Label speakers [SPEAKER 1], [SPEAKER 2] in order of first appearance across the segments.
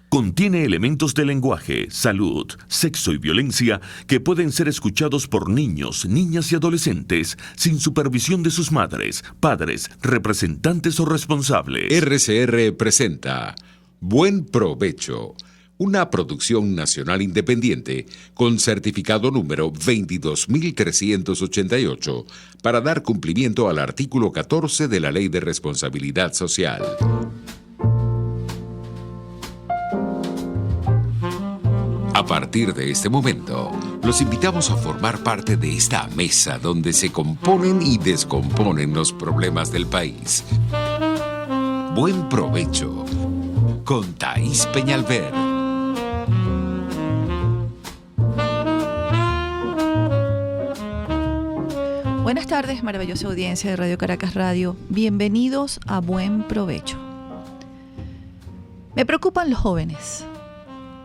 [SPEAKER 1] Contiene elementos de lenguaje, salud, sexo y violencia que pueden ser escuchados por niños, niñas y adolescentes sin supervisión de sus madres, padres, representantes o responsables.
[SPEAKER 2] RCR presenta Buen Provecho, una producción nacional independiente con certificado número 22388 para dar cumplimiento al artículo 14 de la Ley de Responsabilidad Social. A partir de este momento, los invitamos a formar parte de esta mesa donde se componen y descomponen los problemas del país. Buen Provecho, con Thaís Peñalver.
[SPEAKER 3] Buenas tardes, maravillosa audiencia de Radio Caracas Radio. Bienvenidos a Buen Provecho. Me preocupan los jóvenes.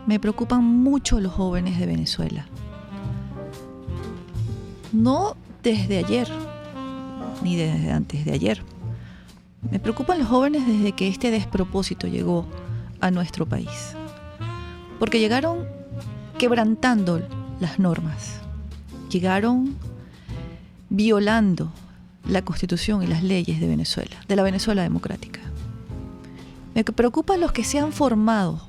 [SPEAKER 3] Me preocupan mucho los jóvenes de Venezuela. No desde ayer, ni desde antes de ayer. Me preocupan los jóvenes desde que este despropósito llegó a nuestro país. Porque llegaron quebrantando las normas. Llegaron violando la Constitución y las leyes de Venezuela, de la Venezuela democrática. Me preocupan los que se han formado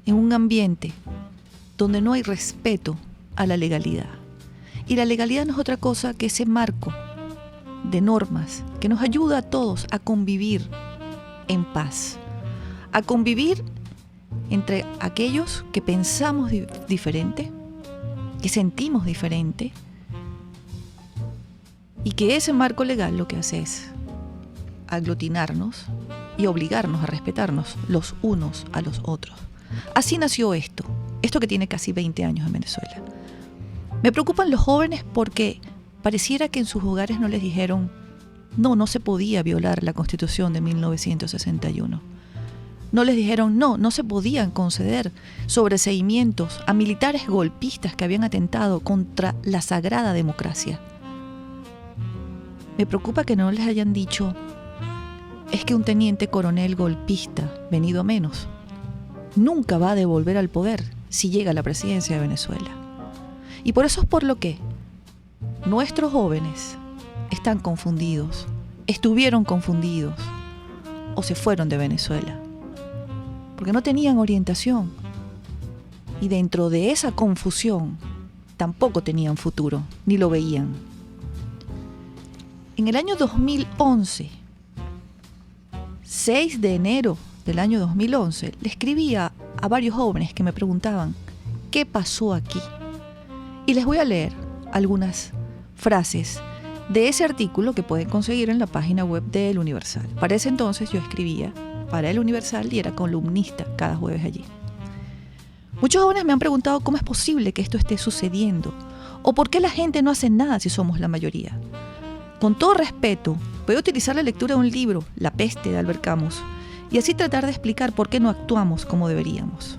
[SPEAKER 3] en un ambiente donde no hay respeto a la legalidad. Y la legalidad no es otra cosa que ese marco de normas que nos ayuda a todos a convivir en paz, a convivir entre aquellos que pensamos diferente, que sentimos diferente, y que ese marco legal lo que hace es aglutinarnos y obligarnos a respetarnos los unos a los otros. Así nació esto que tiene casi 20 años en Venezuela. Me preocupan los jóvenes porque pareciera que en sus hogares no les dijeron, no se podía violar la Constitución de 1961. No les dijeron, no se podían conceder sobreseimientos a militares golpistas que habían atentado contra la sagrada democracia. Me preocupa que no les hayan dicho, es que un teniente coronel golpista, venido a menos, nunca va a devolver al poder si llega a la presidencia de Venezuela. Y por eso es por lo que nuestros jóvenes están confundidos, estuvieron confundidos o se fueron de Venezuela. Porque no tenían orientación. Y dentro de esa confusión tampoco tenían futuro, ni lo veían. En el año 2011, 6 de enero del año 2011, le escribía a varios jóvenes que me preguntaban, ¿qué pasó aquí? Y les voy a leer algunas frases de ese artículo que pueden conseguir en la página web de El Universal. Para ese entonces yo escribía para El Universal y era columnista cada jueves allí. Muchos jóvenes me han preguntado cómo es posible que esto esté sucediendo o por qué la gente no hace nada si somos la mayoría. Con todo respeto, voy a utilizar la lectura de un libro, La peste, de Albert Camus, y así tratar de explicar por qué no actuamos como deberíamos.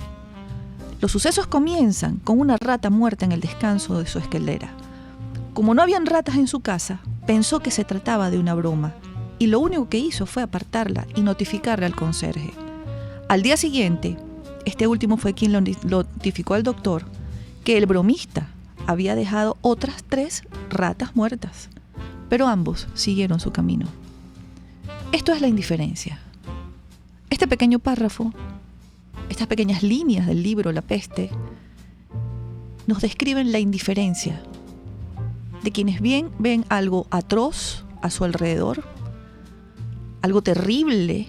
[SPEAKER 3] Los sucesos comienzan con una rata muerta en el descanso de su escalera. Como no habían ratas en su casa, pensó que se trataba de una broma, y lo único que hizo fue apartarla y notificarle al conserje. Al día siguiente, este último fue quien lo notificó al doctor que el bromista había dejado otras 3 ratas muertas, pero ambos siguieron su camino. Esto es la indiferencia. Este pequeño párrafo, estas pequeñas líneas del libro La peste, nos describen la indiferencia de quienes bien ven algo atroz a su alrededor, algo terrible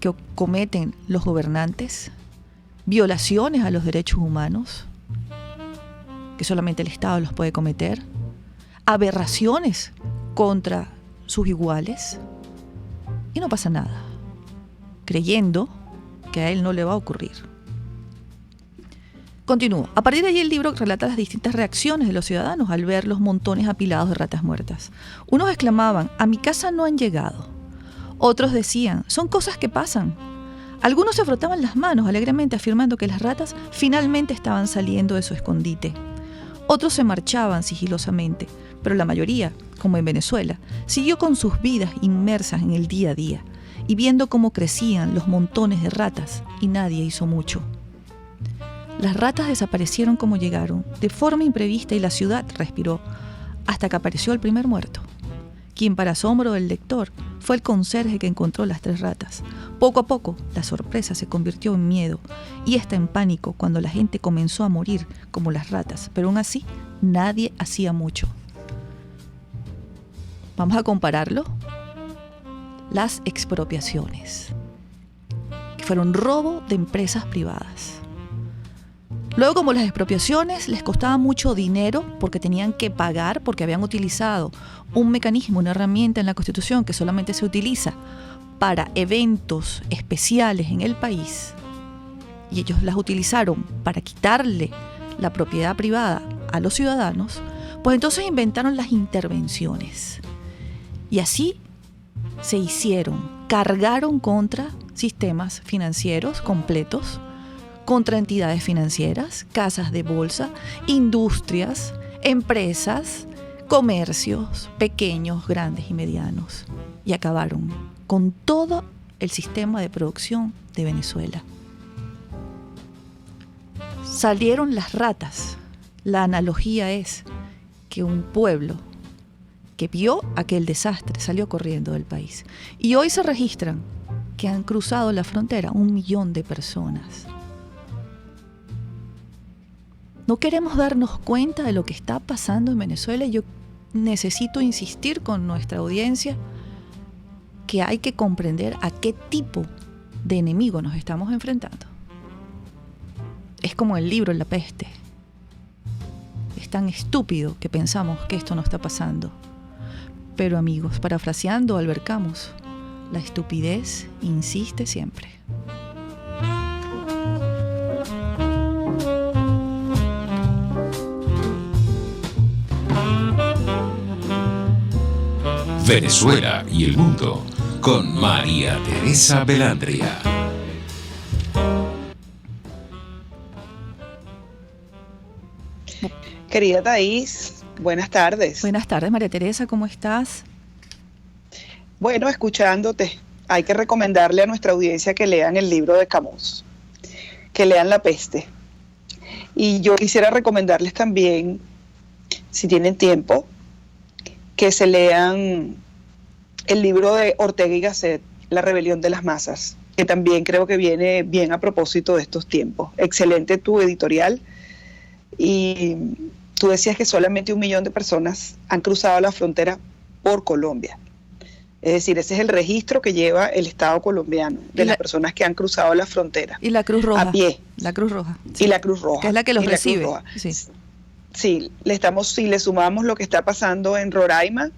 [SPEAKER 3] que cometen los gobernantes, violaciones a los derechos humanos, que solamente el Estado los puede cometer, aberraciones contra sus iguales, y no pasa nada, creyendo que a él no le va a ocurrir. Continúo. A partir de allí el libro relata las distintas reacciones de los ciudadanos al ver los montones apilados de ratas muertas. Unos exclamaban, a mi casa no han llegado. Otros decían, son cosas que pasan. Algunos se frotaban las manos alegremente afirmando que las ratas finalmente estaban saliendo de su escondite. Otros se marchaban sigilosamente, pero la mayoría, como en Venezuela, siguió con sus vidas inmersas en el día a día y viendo cómo crecían los montones de ratas y nadie hizo mucho. Las ratas desaparecieron como llegaron, de forma imprevista, y la ciudad respiró, hasta que apareció el primer muerto, quien para asombro del lector fue el conserje que encontró las 3 ratas. Poco a poco, la sorpresa se convirtió en miedo y hasta en pánico cuando la gente comenzó a morir como las ratas, pero aún así nadie hacía mucho. Vamos a compararlo. Las expropiaciones, que fueron robo de empresas privadas. Luego, como las expropiaciones les costaba mucho dinero porque tenían que pagar, porque habían utilizado un mecanismo, una herramienta en la Constitución que solamente se utiliza para eventos especiales en el país, y ellos las utilizaron para quitarle la propiedad privada a los ciudadanos, pues entonces inventaron las intervenciones. Y así se hicieron, cargaron contra sistemas financieros completos, contra entidades financieras, casas de bolsa, industrias, empresas, comercios pequeños, grandes y medianos, y acabaron con todo el sistema de producción de Venezuela. Salieron las ratas. La analogía es que un pueblo que vio aquel desastre salió corriendo del país. Y hoy se registran que han cruzado la frontera 1 millón de personas. No queremos darnos cuenta de lo que está pasando en Venezuela. Yo necesito insistir con nuestra audiencia que hay que comprender a qué tipo de enemigo nos estamos enfrentando. Es como el libro La peste. Es tan estúpido que pensamos que esto no está pasando. Pero amigos, parafraseando a Albert Camus, la estupidez insiste siempre.
[SPEAKER 2] Venezuela y el mundo con María Teresa Belandria.
[SPEAKER 4] Querida Thaís, buenas tardes.
[SPEAKER 3] Buenas tardes, María Teresa, ¿cómo estás?
[SPEAKER 4] Bueno, escuchándote, hay que recomendarle a nuestra audiencia que lean el libro de Camus, que lean La peste. Y yo quisiera recomendarles también, si tienen tiempo, que se lean el libro de Ortega y Gasset, La rebelión de las masas, que también creo que viene bien a propósito de estos tiempos. Excelente tu editorial. Y tú decías que solamente 1 millón de personas han cruzado la frontera por Colombia. Es decir, ese es el registro que lleva el Estado colombiano de las personas que han cruzado la frontera.
[SPEAKER 3] Y la Cruz Roja.
[SPEAKER 4] A pie.
[SPEAKER 3] La Cruz Roja.
[SPEAKER 4] Sí. Y la Cruz Roja.
[SPEAKER 3] Que es la que los recibe. Sí.
[SPEAKER 4] Sí, si le sumamos lo que está pasando en Roraima,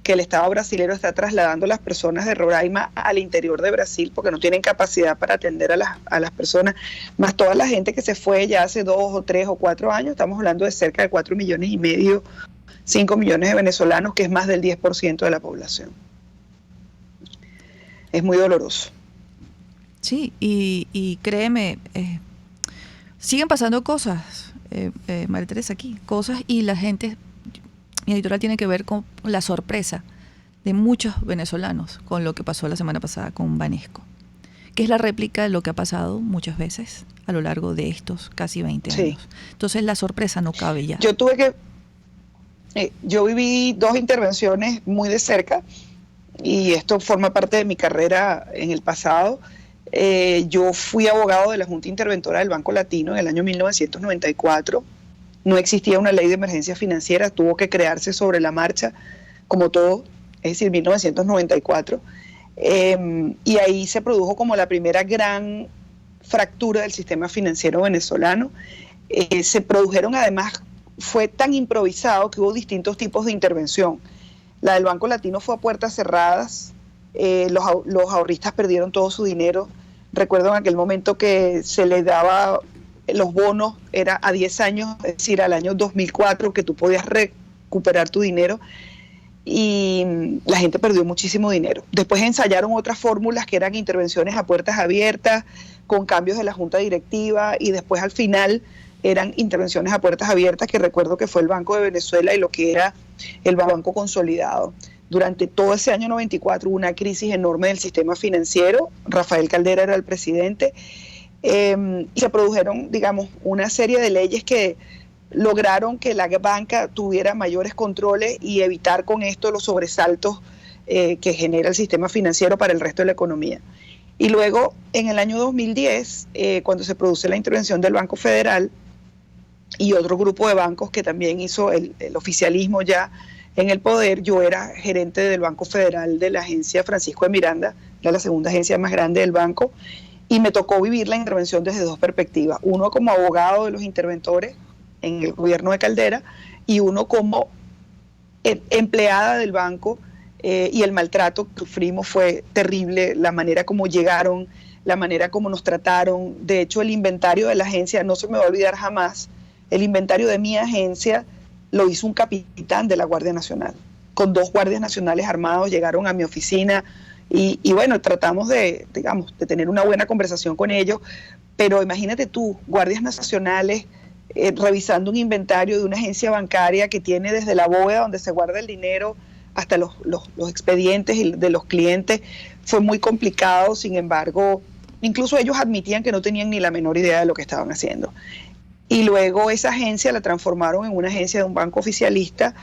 [SPEAKER 4] que el Estado brasilero está trasladando a las personas de Roraima al interior de Brasil porque no tienen capacidad para atender a las personas, más toda la gente que se fue ya hace 2 o 3 o 4 años, estamos hablando de cerca de 4,5 millones, 5 millones de venezolanos, que es más del 10% de la población. Es muy doloroso.
[SPEAKER 3] Sí, y créeme, siguen pasando cosas, María Teresa, aquí, cosas, y la gente, mi editorial tiene que ver con la sorpresa de muchos venezolanos con lo que pasó la semana pasada con Banesco, que es la réplica de lo que ha pasado muchas veces a lo largo de estos casi 20 años. Sí. Entonces la sorpresa no cabe ya.
[SPEAKER 4] Yo viví 2 intervenciones muy de cerca, y esto forma parte de mi carrera en el pasado. Yo fui abogado de la Junta Interventora del Banco Latino en el año 1994. No existía una ley de emergencia financiera, tuvo que crearse sobre la marcha, como todo, es decir, 1994. Y ahí se produjo como la primera gran fractura del sistema financiero venezolano. Se produjeron, además, fue tan improvisado que hubo distintos tipos de intervención. La del Banco Latino fue a puertas cerradas, los ahorristas perdieron todo su dinero. Recuerdo en aquel momento que se les daba los bonos, era a 10 años, es decir, al año 2004, que tú podías recuperar tu dinero, y la gente perdió muchísimo dinero. Después ensayaron otras fórmulas que eran intervenciones a puertas abiertas, con cambios de la junta directiva, y después al final eran intervenciones a puertas abiertas, que recuerdo que fue el Banco de Venezuela y lo que era el Banco Consolidado, Durante todo ese año 94 hubo una crisis enorme del sistema financiero. Rafael Caldera era el presidente. Y se produjeron, digamos, una serie de leyes que lograron que la banca tuviera mayores controles y evitar con esto los sobresaltos que genera el sistema financiero para el resto de la economía. Y luego, en el año 2010, cuando se produce la intervención del Banco Federal y otro grupo de bancos que también hizo el oficialismo ya en el poder, yo era gerente del Banco Federal de la agencia Francisco de Miranda, era la segunda agencia más grande del banco, y me tocó vivir la intervención desde dos perspectivas. Uno como abogado de los interventores en el gobierno de Caldera y uno como empleada del banco, y el maltrato que sufrimos fue terrible, la manera como llegaron, la manera como nos trataron. De hecho, el inventario de la agencia, no se me va a olvidar jamás, el inventario de mi agencia lo hizo un capitán de la Guardia Nacional, con 2 guardias nacionales armados, llegaron a mi oficina y bueno, tratamos de tener una buena conversación con ellos, pero imagínate tú, guardias nacionales revisando un inventario de una agencia bancaria que tiene desde la bóveda donde se guarda el dinero hasta los expedientes de los clientes. Fue muy complicado, sin embargo, incluso ellos admitían que no tenían ni la menor idea de lo que estaban haciendo. Y luego esa agencia la transformaron en una agencia de un banco oficialista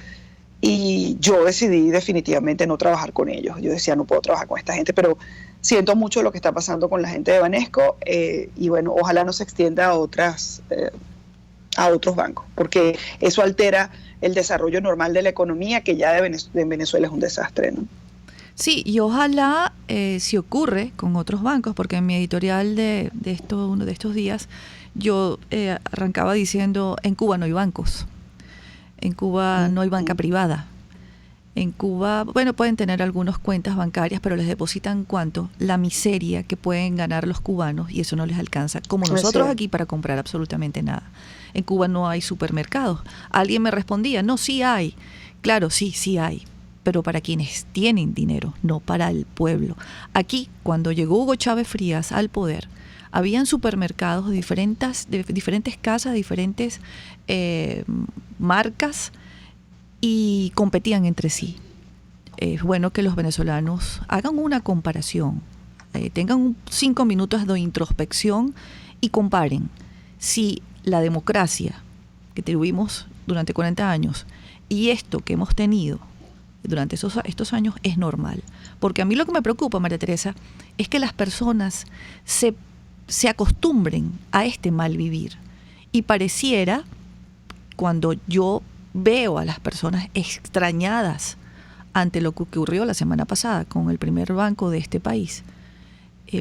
[SPEAKER 4] y yo decidí definitivamente no trabajar con ellos. Yo decía, no puedo trabajar con esta gente, pero siento mucho lo que está pasando con la gente de Banesco, y bueno, ojalá no se extienda a otros bancos, porque eso altera el desarrollo normal de la economía, que ya en Venezuela es un desastre, ¿no?
[SPEAKER 3] Sí, y ojalá si ocurre con otros bancos, porque en mi editorial uno de estos días, yo arrancaba diciendo, en Cuba no hay bancos, en Cuba no hay banca privada, en Cuba, bueno, pueden tener algunas cuentas bancarias, pero les depositan ¿cuánto? La miseria que pueden ganar los cubanos, y eso no les alcanza, como nosotros aquí, para comprar absolutamente nada. En Cuba no hay supermercados. Alguien me respondía, no, sí hay. Claro, sí hay, pero para quienes tienen dinero, no para el pueblo. Aquí, cuando llegó Hugo Chávez Frías al poder, habían supermercados de diferentes casas, diferentes marcas, y competían entre sí. Es bueno que los venezolanos hagan una comparación, tengan 5 minutos de introspección y comparen si la democracia que tuvimos durante 40 años y esto que hemos tenido durante estos años es normal. Porque a mí lo que me preocupa, María Teresa, es que las personas se acostumbren a este mal vivir. Y pareciera, cuando yo veo a las personas extrañadas ante lo que ocurrió la semana pasada con el primer banco de este país,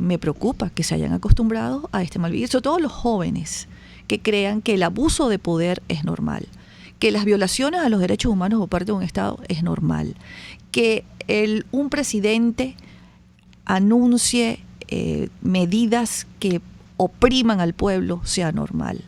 [SPEAKER 3] me preocupa que se hayan acostumbrado a este mal vivir, sobre todo los jóvenes, que crean que el abuso de poder es normal, que las violaciones a los derechos humanos por parte de un Estado es normal, que un presidente anuncie medidas que opriman al pueblo sea normal.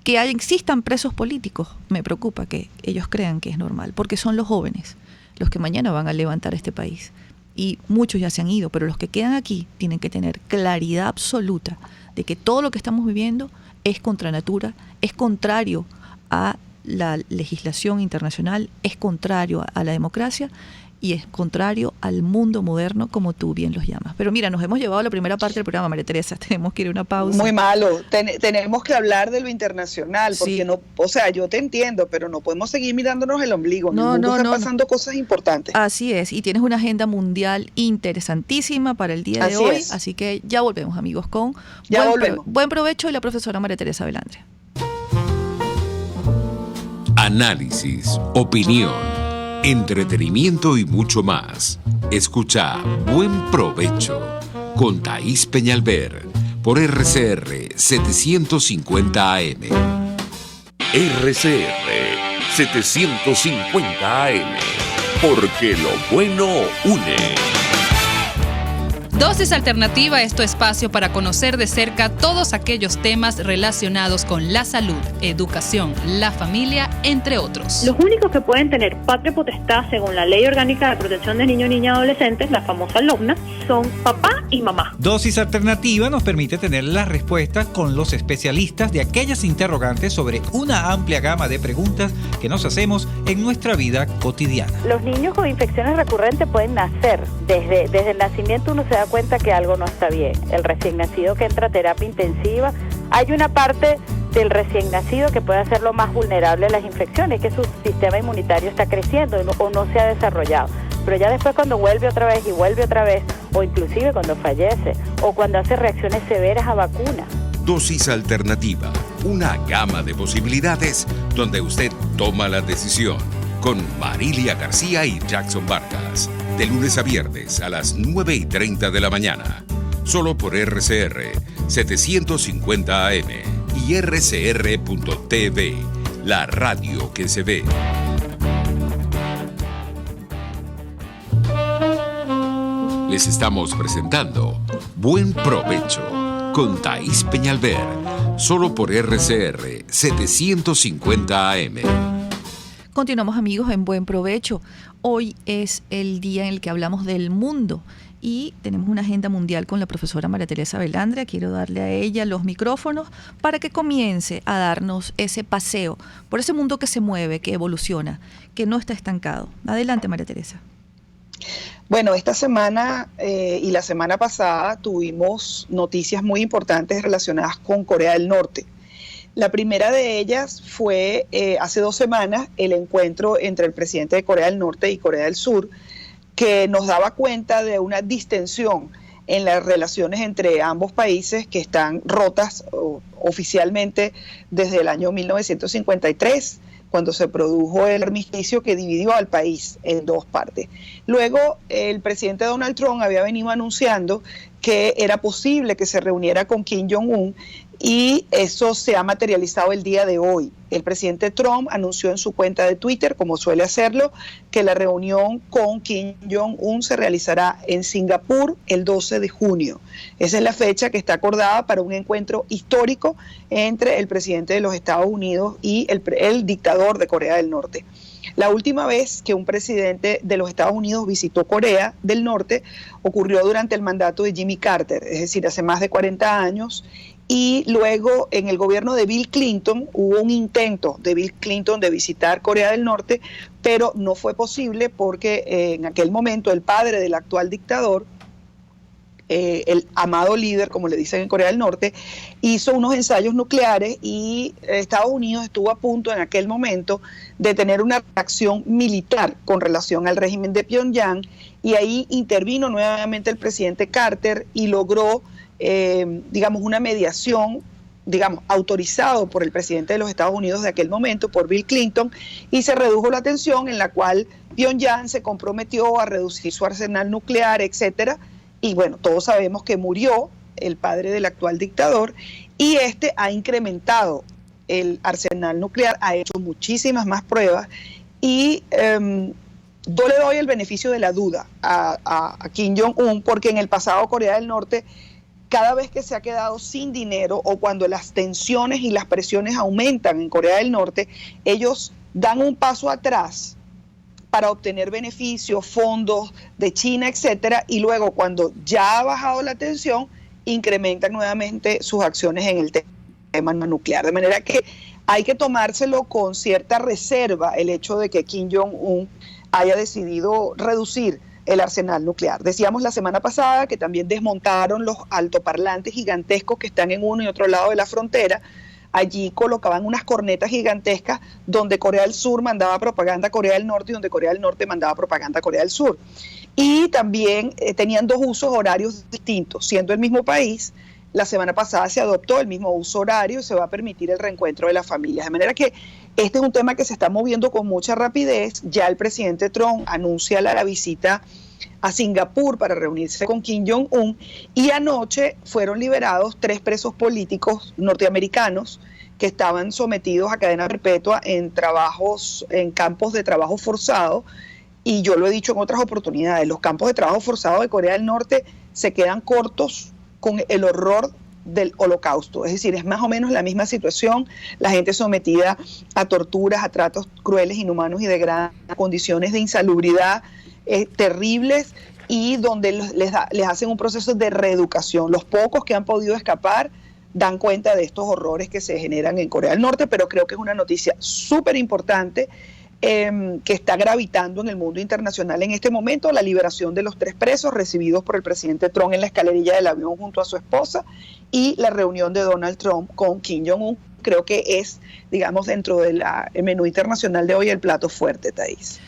[SPEAKER 3] Que existan presos políticos, me preocupa que ellos crean que es normal, porque son los jóvenes los que mañana van a levantar este país. Y muchos ya se han ido, pero los que quedan aquí tienen que tener claridad absoluta de que todo lo que estamos viviendo es contra natura, es contrario a la legislación internacional, es contrario a la democracia y es contrario al mundo moderno, como tú bien los llamas. Pero mira, nos hemos llevado a la primera parte del programa, María Teresa, tenemos que ir a una pausa.
[SPEAKER 4] Muy malo, tenemos que hablar de lo internacional, porque
[SPEAKER 3] sí.
[SPEAKER 4] No, o sea, yo te entiendo, pero no podemos seguir mirándonos el ombligo, no están pasando cosas importantes.
[SPEAKER 3] Así es, y tienes una agenda mundial interesantísima para el día de hoy, así que ya volvemos, amigos, con buen provecho, y la profesora María Teresa Belandria.
[SPEAKER 2] Análisis, opinión, entretenimiento y mucho más. Escucha Buen Provecho con Thaís Peñalver por RCR 750 AM.
[SPEAKER 1] RCR 750 AM, porque lo bueno une.
[SPEAKER 5] Dosis Alternativa es tu espacio para conocer de cerca todos aquellos temas relacionados con la salud, educación, la familia, entre otros.
[SPEAKER 6] Los únicos que pueden tener patria potestad según la Ley Orgánica de Protección de Niños, Niñas y Adolescentes, la famosa LOPNA, son papá y mamá.
[SPEAKER 7] Dosis Alternativa nos permite tener las respuestas con los especialistas de aquellas interrogantes sobre una amplia gama de preguntas que nos hacemos en nuestra vida cotidiana.
[SPEAKER 8] Los niños con infecciones recurrentes pueden nacer. Desde el nacimiento uno se da cuenta que algo no está bien. El recién nacido que entra a terapia intensiva, hay una parte del recién nacido que puede hacerlo más vulnerable a las infecciones, que su sistema inmunitario está creciendo o no se ha desarrollado. Pero ya después cuando vuelve otra vez, o inclusive cuando fallece, o cuando hace reacciones severas a vacunas.
[SPEAKER 2] Dosis Alternativa, una gama de posibilidades donde usted toma la decisión. Con Marilia García y Jackson Vargas. De lunes a viernes a las 9:30 de la mañana. Solo por RCR 750 AM y rcr.tv, la radio que se ve. Les estamos presentando Buen Provecho con Thaís Peñalver, solo por RCR 750 AM.
[SPEAKER 3] Continuamos, amigos, en Buen Provecho. Hoy es el día en el que hablamos del mundo y tenemos una agenda mundial con la profesora María Teresa Velandria. Quiero darle a ella los micrófonos para que comience a darnos ese paseo por ese mundo que se mueve, que evoluciona, que no está estancado. Adelante, María Teresa.
[SPEAKER 4] Bueno, esta semana y la semana pasada tuvimos noticias muy importantes relacionadas con Corea del Norte. La primera de ellas fue hace 2 semanas el encuentro entre el presidente de Corea del Norte y Corea del Sur, que nos daba cuenta de una distensión en las relaciones entre ambos países que están rotas oficialmente desde el año 1953, cuando se produjo el armisticio que dividió al país en 2 partes. Luego, el presidente Donald Trump había venido anunciando que era posible que se reuniera con Kim Jong-un, y eso se ha materializado el día de hoy. El presidente Trump anunció en su cuenta de Twitter, como suele hacerlo, que la reunión con Kim Jong-un se realizará en Singapur el 12 de junio. Esa es la fecha que está acordada para un encuentro histórico entre el presidente de los Estados Unidos y el dictador de Corea del Norte. La última vez que un presidente de los Estados Unidos visitó Corea del Norte ocurrió durante el mandato de Jimmy Carter, es decir, hace más de 40 años, y luego en el gobierno de Bill Clinton hubo un intento de Bill Clinton de visitar Corea del Norte, pero no fue posible porque en aquel momento el padre del actual dictador, el amado líder, como le dicen en Corea del Norte, hizo unos ensayos nucleares y Estados Unidos estuvo a punto en aquel momento de tener una reacción militar con relación al régimen de Pyongyang, y ahí intervino nuevamente el presidente Carter y logró una mediación, autorizado por el presidente de los Estados Unidos de aquel momento, por Bill Clinton, y se redujo la tensión, en la cual Pyongyang se comprometió a reducir su arsenal nuclear, etcétera. Y bueno, todos sabemos que murió el padre del actual dictador, y este ha incrementado el arsenal nuclear, ha hecho muchísimas más pruebas, y yo le doy el beneficio de la duda a Kim Jong-un, porque en el pasado Corea del Norte, cada vez que se ha quedado sin dinero o cuando las tensiones y las presiones aumentan en Corea del Norte, ellos dan un paso atrás para obtener beneficios, fondos de China, etcétera, y luego cuando ya ha bajado la tensión, incrementan nuevamente sus acciones en el tema nuclear. De manera que hay que tomárselo con cierta reserva el hecho de que Kim Jong-un haya decidido reducir el arsenal nuclear. Decíamos la semana pasada que también desmontaron los altoparlantes gigantescos que están en uno y otro lado de la frontera. Allí colocaban unas cornetas gigantescas donde Corea del Sur mandaba propaganda a Corea del Norte y donde Corea del Norte mandaba propaganda a Corea del Sur. Y también tenían 2 usos horarios distintos, siendo el mismo país. La semana pasada se adoptó el mismo uso horario y se va a permitir el reencuentro de las familias. De manera que este es un tema que se está moviendo con mucha rapidez. Ya el presidente Trump anuncia la visita a Singapur para reunirse con Kim Jong-un, y anoche fueron liberados 3 presos políticos norteamericanos que estaban sometidos a cadena perpetua en campos de trabajo forzado. Y yo lo he dicho en otras oportunidades, los campos de trabajo forzado de Corea del Norte se quedan cortos con el horror del Holocausto. Es decir, es más o menos la misma situación, la gente sometida a torturas, a tratos crueles, inhumanos y degradantes, a condiciones de insalubridad terribles, y donde les hacen un proceso de reeducación. Los pocos que han podido escapar dan cuenta de estos horrores que se generan en Corea del Norte, pero creo que es una noticia súper importante que está gravitando en el mundo internacional en este momento, la liberación de los 3 presos recibidos por el presidente Trump en la escalerilla del avión junto a su esposa y la reunión de Donald Trump con Kim Jong-un. Creo que es, digamos, dentro del menú internacional de hoy el plato fuerte, Thais.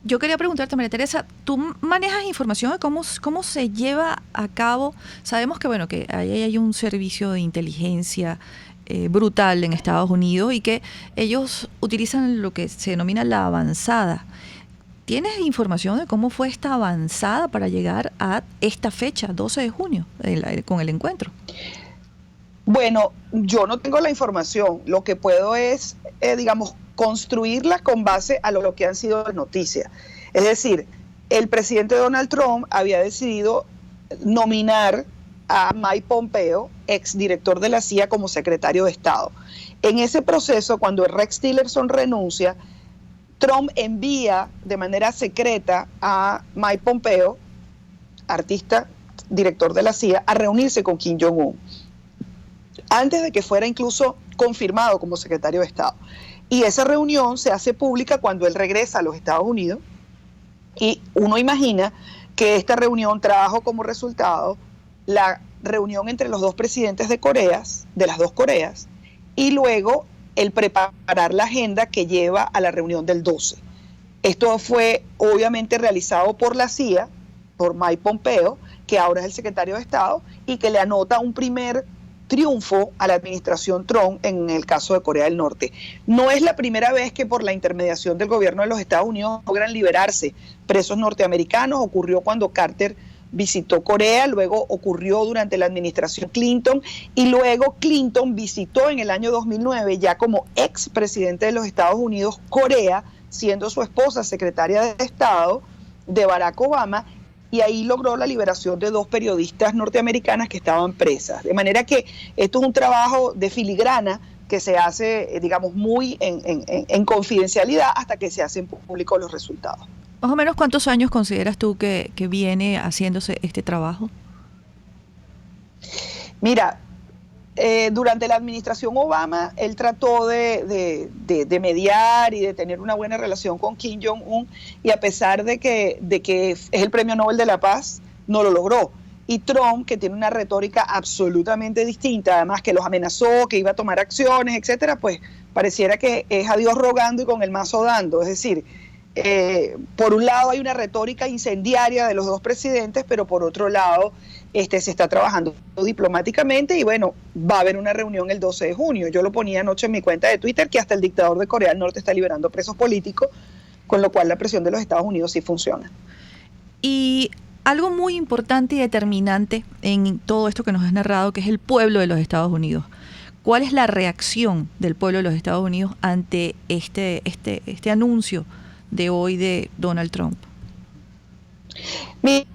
[SPEAKER 3] Yo quería preguntarte, María Teresa, ¿tú manejas información de cómo se lleva a cabo? Sabemos que, bueno, que ahí hay un servicio de inteligencia brutal en Estados Unidos y que ellos utilizan lo que se denomina la avanzada. ¿Tienes información de cómo fue esta avanzada para llegar a esta fecha, 12 de junio, con el encuentro?
[SPEAKER 4] Bueno, yo no tengo la información. Lo que puedo es, digamos, construirla con base a lo que han sido las noticias. Es decir, el presidente Donald Trump había decidido nominar a Mike Pompeo, exdirector de la CIA, como secretario de Estado. En ese proceso, cuando Rex Tillerson renuncia, Trump envía de manera secreta a Mike Pompeo, artista, director de la CIA, a reunirse con Kim Jong-un, antes de que fuera incluso confirmado como secretario de Estado. Y esa reunión se hace pública cuando él regresa a los Estados Unidos, y uno imagina que esta reunión trajo como resultado la reunión entre los 2 presidentes de las 2 Coreas, y luego el preparar la agenda que lleva a la reunión del 12. Esto fue obviamente realizado por la CIA, por Mike Pompeo, que ahora es el secretario de Estado, y que le anota un primer triunfo a la administración Trump en el caso de Corea del Norte. No es la primera vez que por la intermediación del gobierno de los Estados Unidos logran liberarse presos norteamericanos. Ocurrió cuando Carter visitó Corea, luego ocurrió durante la administración Clinton, y luego Clinton visitó en el año 2009, ya como expresidente de los Estados Unidos, Corea, siendo su esposa secretaria de Estado de Barack Obama, y ahí logró la liberación de 2 periodistas norteamericanas que estaban presas. De manera que esto es un trabajo de filigrana que se hace, digamos, muy en confidencialidad hasta que se hacen públicos los resultados.
[SPEAKER 3] Más o menos, ¿cuántos años consideras tú que viene haciéndose este trabajo?
[SPEAKER 4] Mira, durante la administración Obama, él trató de mediar y de tener una buena relación con Kim Jong-un, y a pesar de que es el Premio Nobel de la Paz, no lo logró. Y Trump, que tiene una retórica absolutamente distinta, además que los amenazó, que iba a tomar acciones, etcétera, pues pareciera que es a Dios rogando y con el mazo dando. Es decir, por un lado hay una retórica incendiaria de los 2 presidentes, pero por otro lado se está trabajando diplomáticamente, y bueno, va a haber una reunión el 12 de junio. Yo lo ponía anoche en mi cuenta de Twitter, que hasta el dictador de Corea del Norte está liberando presos políticos, con lo cual la presión de los Estados Unidos sí funciona.
[SPEAKER 3] Y algo muy importante y determinante en todo esto que nos has narrado, que es el pueblo de los Estados Unidos. ¿Cuál es la reacción del pueblo de los Estados Unidos ante este anuncio de hoy de Donald Trump?
[SPEAKER 4] Mira,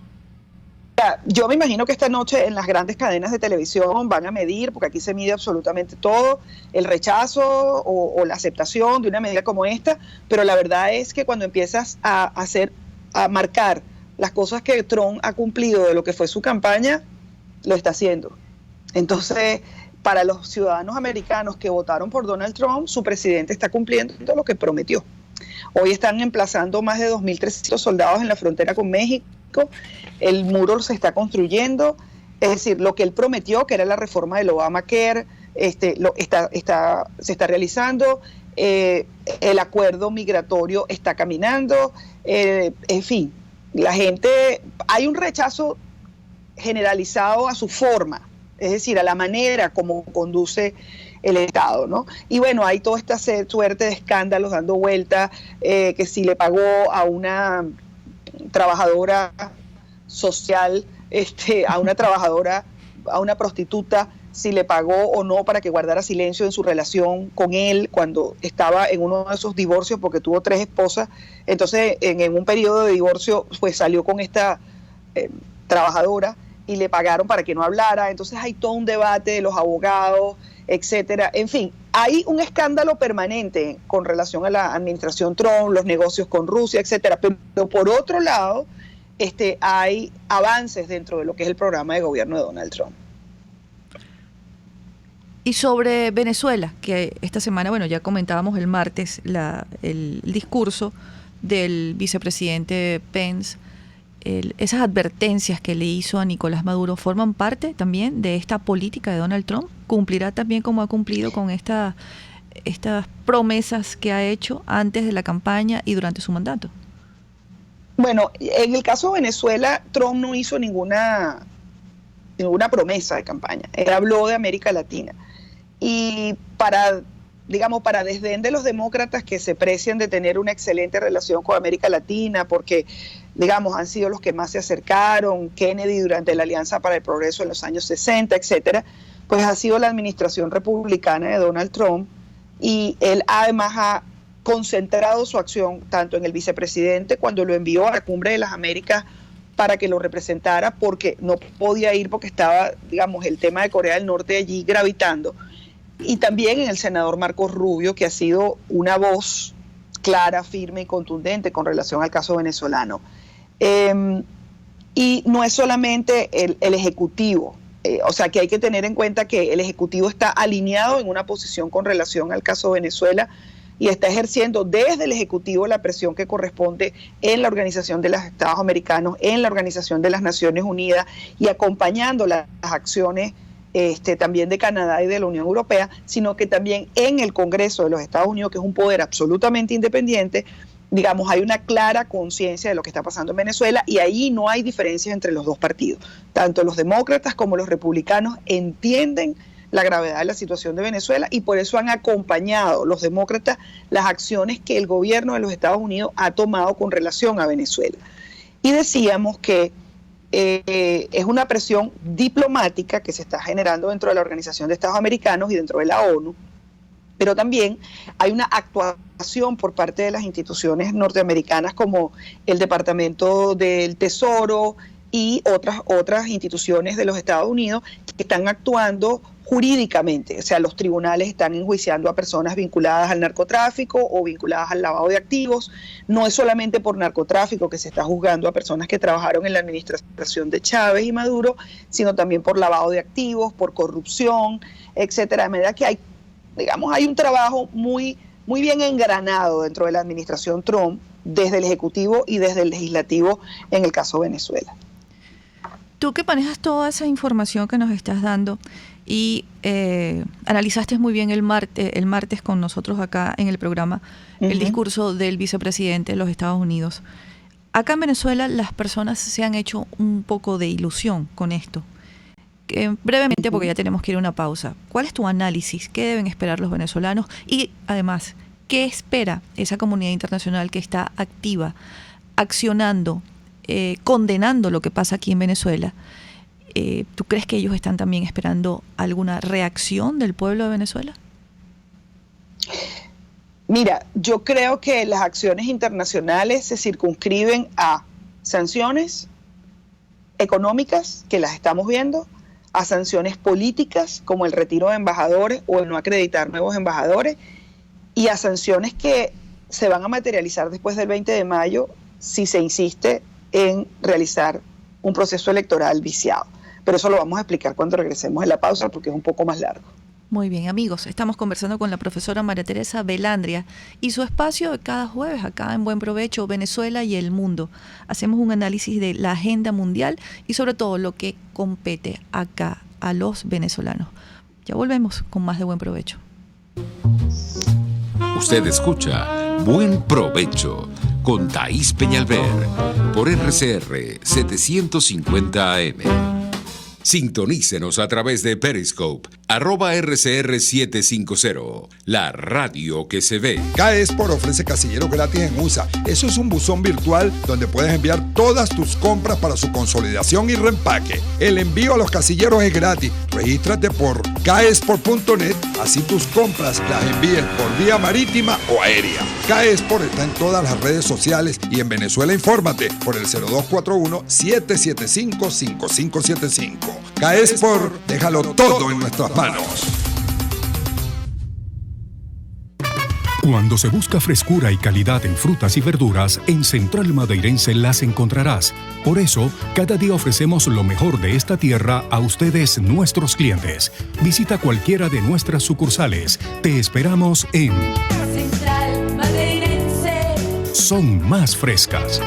[SPEAKER 4] yo me imagino que esta noche en las grandes cadenas de televisión van a medir, porque aquí se mide absolutamente todo, el rechazo o la aceptación de una medida como esta, pero la verdad es que cuando empiezas a marcar las cosas que Trump ha cumplido de lo que fue su campaña, lo está haciendo. Entonces, para los ciudadanos americanos que votaron por Donald Trump, su presidente está cumpliendo lo que prometió. Hoy están emplazando más de 2.300 soldados en la frontera con México. El muro se está construyendo. Es decir, lo que él prometió, que era la reforma del Obamacare, se está realizando. El acuerdo migratorio está caminando. En fin, la gente, hay un rechazo generalizado a su forma, es decir, a la manera como conduce el Estado, ¿no? Y bueno, hay toda esta suerte de escándalos dando vuelta, que si le pagó a una trabajadora social, a una prostituta, si le pagó o no para que guardara silencio en su relación con él cuando estaba en uno de esos divorcios, porque tuvo 3 esposas. Entonces, en un periodo de divorcio, pues salió con esta trabajadora y le pagaron para que no hablara. Entonces hay todo un debate de los abogados, etcétera. En fin, hay un escándalo permanente con relación a la administración Trump, los negocios con Rusia, etcétera. Pero por otro lado, hay avances dentro de lo que es el programa de gobierno de Donald Trump.
[SPEAKER 3] Y sobre Venezuela, que esta semana, bueno, ya comentábamos el martes el discurso del vicepresidente Pence, esas advertencias que le hizo a Nicolás Maduro, ¿forman parte también de esta política de Donald Trump? ¿Cumplirá también como ha cumplido con estas promesas que ha hecho antes de la campaña y durante su mandato?
[SPEAKER 4] Bueno, en el caso de Venezuela, Trump no hizo ninguna promesa de campaña. Él habló de América Latina. Y para desdén de los demócratas que se precian de tener una excelente relación con América Latina, porque, digamos, han sido los que más se acercaron, Kennedy durante la Alianza para el Progreso en los años 60, etcétera, pues ha sido la administración republicana de Donald Trump, y él además ha concentrado su acción tanto en el vicepresidente cuando lo envió a la Cumbre de las Américas para que lo representara, porque no podía ir porque estaba, digamos, el tema de Corea del Norte allí gravitando, y también en el senador Marcos Rubio, que ha sido una voz clara, firme y contundente con relación al caso venezolano. Y no es solamente el Ejecutivo, o sea que hay que tener en cuenta que el Ejecutivo está alineado en una posición con relación al caso Venezuela y está ejerciendo desde el Ejecutivo la presión que corresponde en la Organización de los Estados Americanos, en la Organización de las Naciones Unidas, y acompañando las acciones también de Canadá y de la Unión Europea, sino que también en el Congreso de los Estados Unidos, que es un poder absolutamente independiente. Digamos, hay una clara conciencia de lo que está pasando en Venezuela, y ahí no hay diferencias entre los dos partidos. Tanto los demócratas como los republicanos entienden la gravedad de la situación de Venezuela, y por eso han acompañado los demócratas las acciones que el gobierno de los Estados Unidos ha tomado con relación a Venezuela. Y decíamos que es una presión diplomática que se está generando dentro de la Organización de Estados Americanos y dentro de la ONU, pero también hay una actuación por parte de las instituciones norteamericanas como el Departamento del Tesoro y otras instituciones de los Estados Unidos que están actuando jurídicamente. O sea, los tribunales están enjuiciando a personas vinculadas al narcotráfico o vinculadas al lavado de activos. No es solamente por narcotráfico que se está juzgando a personas que trabajaron en la administración de Chávez y Maduro, sino también por lavado de activos, por corrupción, etcétera. De manera que hay un trabajo muy, muy bien engranado dentro de la administración Trump, desde el Ejecutivo y desde el Legislativo en el caso Venezuela.
[SPEAKER 3] Tú que manejas toda esa información que nos estás dando y analizaste muy bien el martes con nosotros acá en el programa el discurso del vicepresidente de los Estados Unidos. Acá en Venezuela las personas se han hecho un poco de ilusión con esto. Brevemente, porque ya tenemos que ir a una pausa, ¿cuál es tu análisis? ¿Qué deben esperar los venezolanos? Y además, ¿qué espera esa comunidad internacional que está activa, accionando, condenando lo que pasa aquí en Venezuela? ¿Tú crees que ellos están también esperando alguna reacción del pueblo de Venezuela?
[SPEAKER 4] Mira, yo creo que las acciones internacionales se circunscriben a sanciones económicas, que las estamos viendo, a sanciones políticas como el retiro de embajadores o el no acreditar nuevos embajadores, y a sanciones que se van a materializar después del 20 de mayo si se insiste en realizar un proceso electoral viciado. Pero eso lo vamos a explicar cuando regresemos en la pausa, porque es un poco más largo.
[SPEAKER 3] Muy bien, amigos, estamos conversando con la profesora María Teresa Velandria y su espacio de cada jueves acá en Buen Provecho, Venezuela y el mundo. Hacemos un análisis de la agenda mundial y sobre todo lo que compete acá a los venezolanos. Ya volvemos con más de Buen Provecho.
[SPEAKER 2] Usted escucha Buen Provecho con Thaís Peñalver por RCR 750 AM. Sintonícenos a través de Periscope, @RCR750, la radio que se ve.
[SPEAKER 6] Caesport ofrece casilleros gratis en USA. Eso es un buzón virtual donde puedes enviar todas tus compras para su consolidación y reempaque. El envío a los casilleros es gratis. Regístrate por caesport.net, así tus compras las envíes por vía marítima o aérea. Caesport está en todas las redes sociales y en Venezuela infórmate por el 0241-775-5575. Caesport, déjalo todo en nuestras manos.
[SPEAKER 9] Cuando se busca frescura y calidad en frutas y verduras, en Central Madeirense las encontrarás. Por eso, cada día ofrecemos lo mejor de esta tierra a ustedes, nuestros clientes. Visita cualquiera de nuestras sucursales. Te esperamos en
[SPEAKER 10] Central Madeirense.
[SPEAKER 9] Son Más Frescas.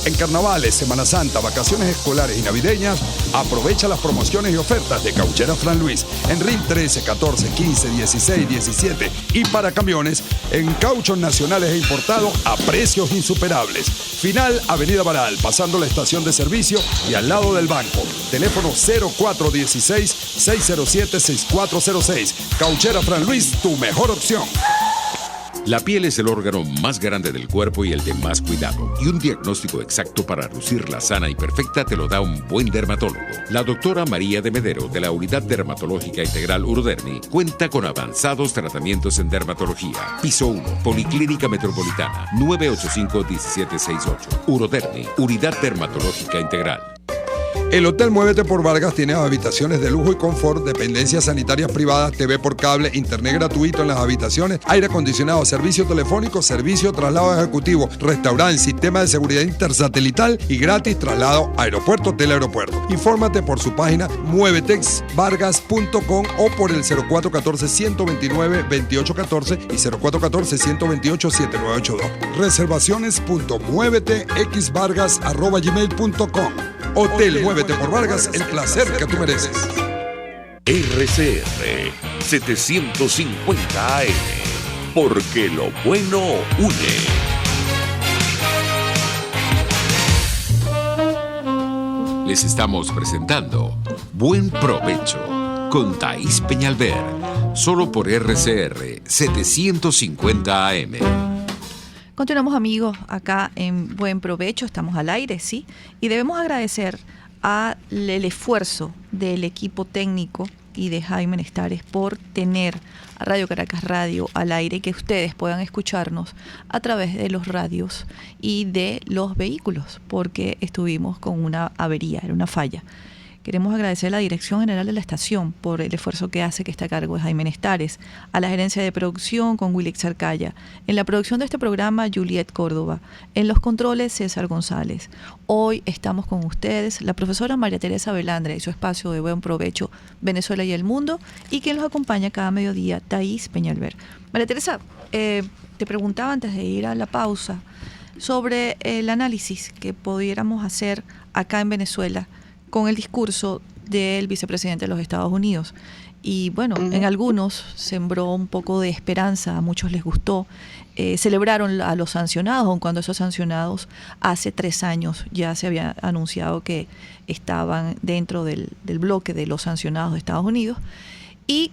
[SPEAKER 6] En carnavales, Semana Santa, vacaciones escolares y navideñas, aprovecha las promociones y ofertas de Cauchera Fran Luis en RIN 13, 14, 15, 16, 17 y para camiones en cauchos nacionales e importados a precios insuperables. Final Avenida Baral, pasando la estación de servicio y al lado del banco. Teléfono 0416-607-6406. Cauchera Fran Luis, tu mejor opción.
[SPEAKER 2] La piel es el órgano más grande del cuerpo y el de más cuidado. Y un diagnóstico exacto para lucirla sana y perfecta te lo da un buen dermatólogo. La doctora María de Medero, de la Unidad Dermatológica Integral Urodermi, cuenta con avanzados tratamientos en dermatología. Piso 1, Policlínica Metropolitana, 985-1768. Urodermi, Unidad Dermatológica Integral.
[SPEAKER 6] El Hotel Muévete por Vargas tiene habitaciones de lujo y confort, dependencias sanitarias privadas, TV por cable, internet gratuito en las habitaciones, aire acondicionado, servicio telefónico, servicio traslado ejecutivo, restaurante, sistema de seguridad intersatelital y gratis traslado aeropuerto-teleaeropuerto. Infórmate por su página muevetexvargas.com o por el 0414-129-2814 y 0414-128-7982. Reservaciones.muevetexvargas@gmail.com. Hotel Muévete por Vargas, el placer que tú mereces.
[SPEAKER 1] RCR 750 AM, porque lo bueno une.
[SPEAKER 2] Les estamos presentando Buen Provecho con Thaís Peñalver, solo por RCR 750 AM.
[SPEAKER 3] Continuamos, amigos, acá en Buen Provecho, estamos al aire, sí, y debemos agradecer el esfuerzo del equipo técnico y de Jaime Nestares por tener a Radio Caracas Radio al aire y que ustedes puedan escucharnos a través de los radios y de los vehículos, porque estuvimos con una avería, era una falla. Queremos agradecer a la Dirección General de la Estación por el esfuerzo que hace, que está a cargo de Jaime Nestares, a la Gerencia de Producción con Willy Xarcaya, en la producción de este programa Juliet Córdoba, en los controles César González. Hoy estamos con ustedes, la profesora María Teresa Velandra y su espacio de Buen Provecho, Venezuela y el Mundo, y quien los acompaña cada mediodía, Thaís Peñalver. María Teresa, te preguntaba antes de ir a la pausa sobre el análisis que pudiéramos hacer acá en Venezuela con el discurso del vicepresidente de los Estados Unidos. Y bueno, en algunos sembró un poco de esperanza, a muchos les gustó. Celebraron a los sancionados, aun cuando esos sancionados hace 3 años ya se había anunciado que estaban dentro del bloque de los sancionados de Estados Unidos. ¿Y